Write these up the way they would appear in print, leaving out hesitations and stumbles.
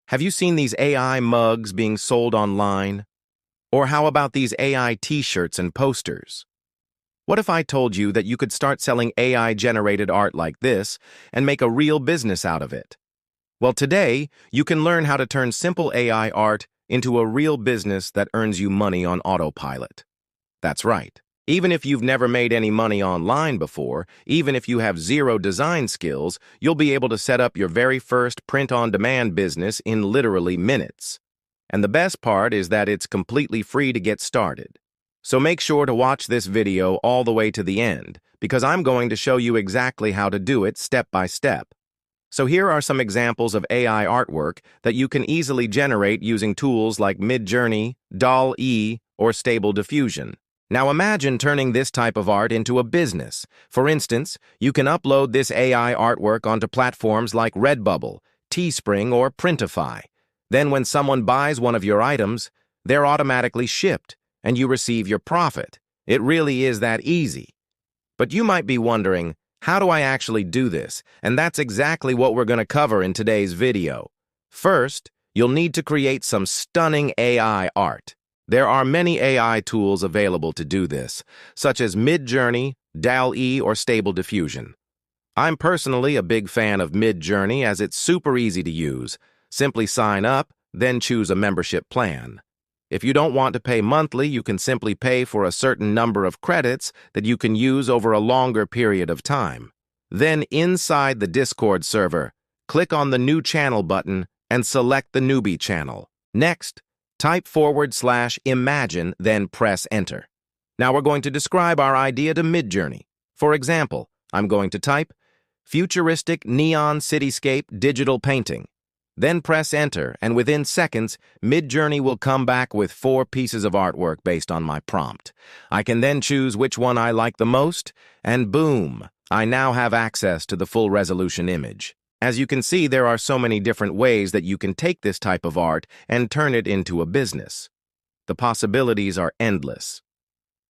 Have you seen these AI mugs being sold online? Or how about these AI t-shirts and posters? What if I told you that you could start selling AI-generated art like this and make a real business out of it? Well, today, you can learn how to turn simple AI art into a real business that earns you money on autopilot. That's right. Even if you've never made any money online before, even if you have zero design skills, you'll be able to set up your very first print-on-demand business in literally minutes. And the best part is that it's completely free to get started. So make sure to watch this video all the way to the end, because I'm going to show you exactly how to do it step by step. So here are some examples of AI artwork that you can easily generate using tools like MidJourney, DALL, or Stable Diffusion. Now imagine turning this type of art into a business. For instance, you can upload this AI artwork onto platforms like Redbubble, Teespring, or Printify. Then when someone buys one of your items, they're automatically shipped, and you receive your profit. It really is that easy. But you might be wondering, how do I actually do this? And that's exactly what we're going to cover in today's video. First, you'll need to create some stunning AI art. There are many AI tools available to do this, such as MidJourney, DALL, or Stable Diffusion. I'm personally a big fan of MidJourney as it's super easy to use. Simply sign up, then choose a membership plan. If you don't want to pay monthly, you can simply pay for a certain number of credits that you can use over a longer period of time. Then inside the Discord server, click on the New Channel button and select the newbie channel. Next, type /imagine, then press enter. Now we're going to describe our idea to MidJourney. For example, I'm going to type futuristic neon cityscape digital painting. Then press enter, and within seconds, MidJourney will come back with 4 pieces of artwork based on my prompt. I can then choose which one I like the most, and boom, I now have access to the full resolution image. As you can see, there are so many different ways that you can take this type of art and turn it into a business. The possibilities are endless.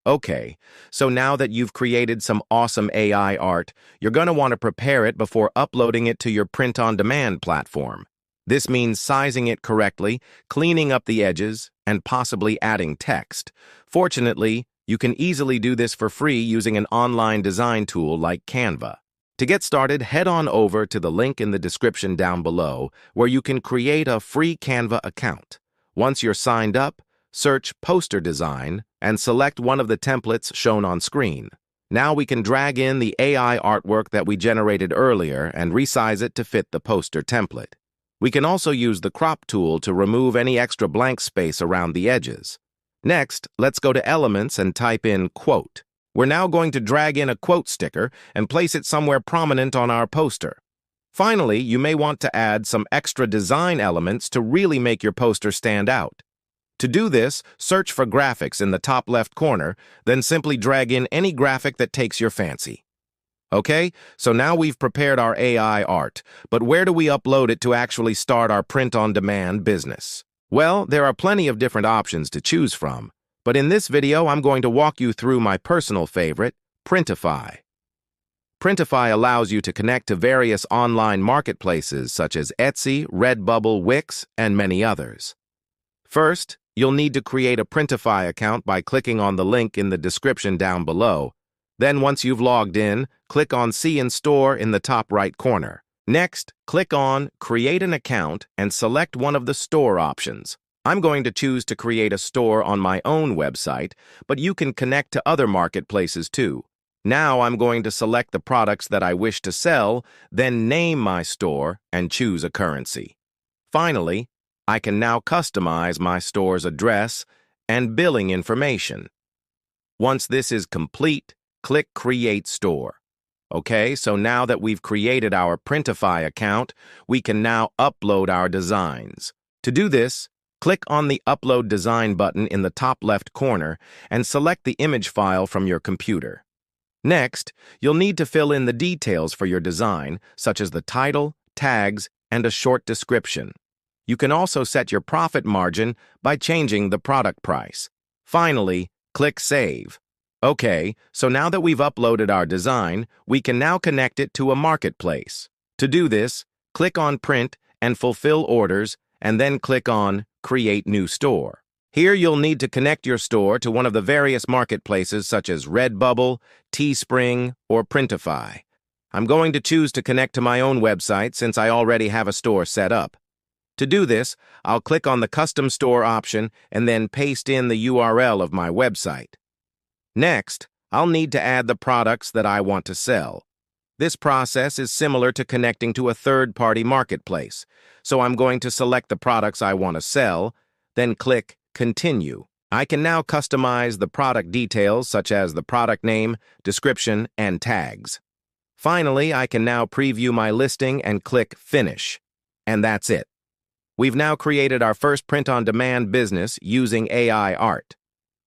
Okay, so now that you've created some awesome AI art, you're going to want to prepare it before uploading it to your print-on-demand platform. This means sizing it correctly, cleaning up the edges, and possibly adding text. Fortunately, you can easily do this for free using an online design tool like Canva. To get started, head on over to the link in the description down below, where you can create a free Canva account. Once you're signed up, search Poster Design and select one of the templates shown on screen. Now we can drag in the AI artwork that we generated earlier and resize it to fit the poster template. We can also use the crop tool to remove any extra blank space around the edges. Next, let's go to Elements and type in quote. We're now going to drag in a quote sticker and place it somewhere prominent on our poster. Finally, you may want to add some extra design elements to really make your poster stand out. To do this, search for graphics in the top left corner, then simply drag in any graphic that takes your fancy. Okay, so now we've prepared our AI art, but where do we upload it to actually start our print-on-demand business? Well, there are plenty of different options to choose from, but in this video, I'm going to walk you through my personal favorite, Printify. Printify allows you to connect to various online marketplaces such as Etsy, Redbubble, Wix, and many others. First, you'll need to create a Printify account by clicking on the link in the description down below. Then once you've logged in, click on See in Store in the top right corner. Next, click on Create an Account and select one of the store options. I'm going to choose to create a store on my own website, but you can connect to other marketplaces too. Now I'm going to select the products that I wish to sell, then name my store and choose a currency. Finally, I can now customize my store's address and billing information. Once this is complete, click Create Store. Okay, so now that we've created our Printify account, we can now upload our designs. To do this, click on the Upload Design button in the top left corner and select the image file from your computer. Next, you'll need to fill in the details for your design, such as the title, tags, and a short description. You can also set your profit margin by changing the product price. Finally, click Save. Okay, so now that we've uploaded our design, we can now connect it to a marketplace. To do this, click on Print and Fulfill Orders and then click on Create New Store. Here you'll need to connect your store to one of the various marketplaces such as Redbubble, Teespring, or Printify. I'm going to choose to connect to my own website since I already have a store set up. To do this, I'll click on the Custom Store option and then paste in the URL of my website. Next, I'll need to add the products that I want to sell. This process is similar to connecting to a third-party marketplace, so I'm going to select the products I want to sell, then click Continue. I can now customize the product details such as the product name, description, and tags. Finally, I can now preview my listing and click Finish. And that's it. We've now created our first print-on-demand business using AI art.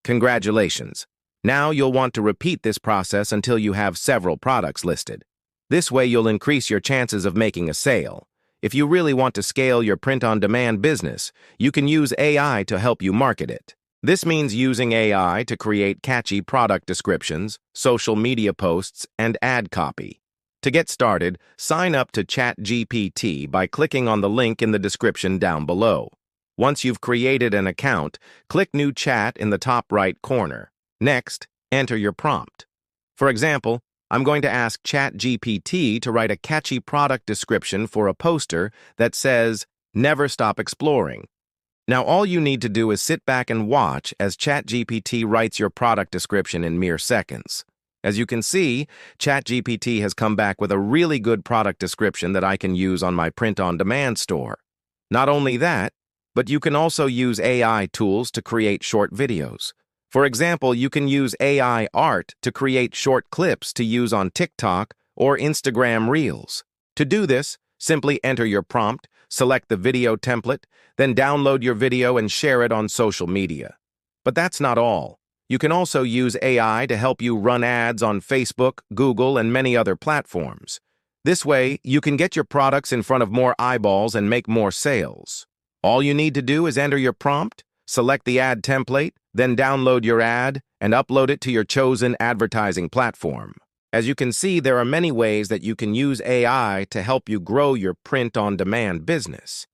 Congratulations! Now you'll want to repeat this process until you have several products listed. This way you'll increase your chances of making a sale. If you really want to scale your print-on-demand business, you can use AI to help you market it. This means using AI to create catchy product descriptions, social media posts, and ad copy. To get started, sign up to ChatGPT by clicking on the link in the description down below. Once you've created an account, click New Chat in the top right corner. Next, enter your prompt. For example, I'm going to ask ChatGPT to write a catchy product description for a poster that says, "Never stop exploring." Now all you need to do is sit back and watch as ChatGPT writes your product description in mere seconds. As you can see, ChatGPT has come back with a really good product description that I can use on my print-on-demand store. Not only that, but you can also use AI tools to create short videos. For example, you can use AI art to create short clips to use on TikTok or Instagram Reels. To do this, simply enter your prompt, select the video template, then download your video and share it on social media. But that's not all. You can also use AI to help you run ads on Facebook, Google, and many other platforms. This way, you can get your products in front of more eyeballs and make more sales. All you need to do is enter your prompt, select the ad template, then download your ad and upload it to your chosen advertising platform. As you can see, there are many ways that you can use AI to help you grow your print-on-demand business.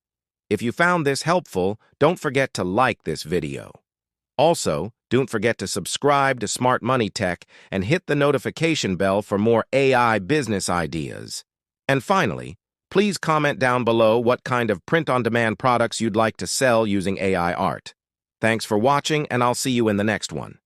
If you found this helpful, don't forget to like this video. Also, don't forget to subscribe to Smart Money Tech and hit the notification bell for more AI business ideas. And finally, please comment down below what kind of print-on-demand products you'd like to sell using AI art. Thanks for watching, and I'll see you in the next one.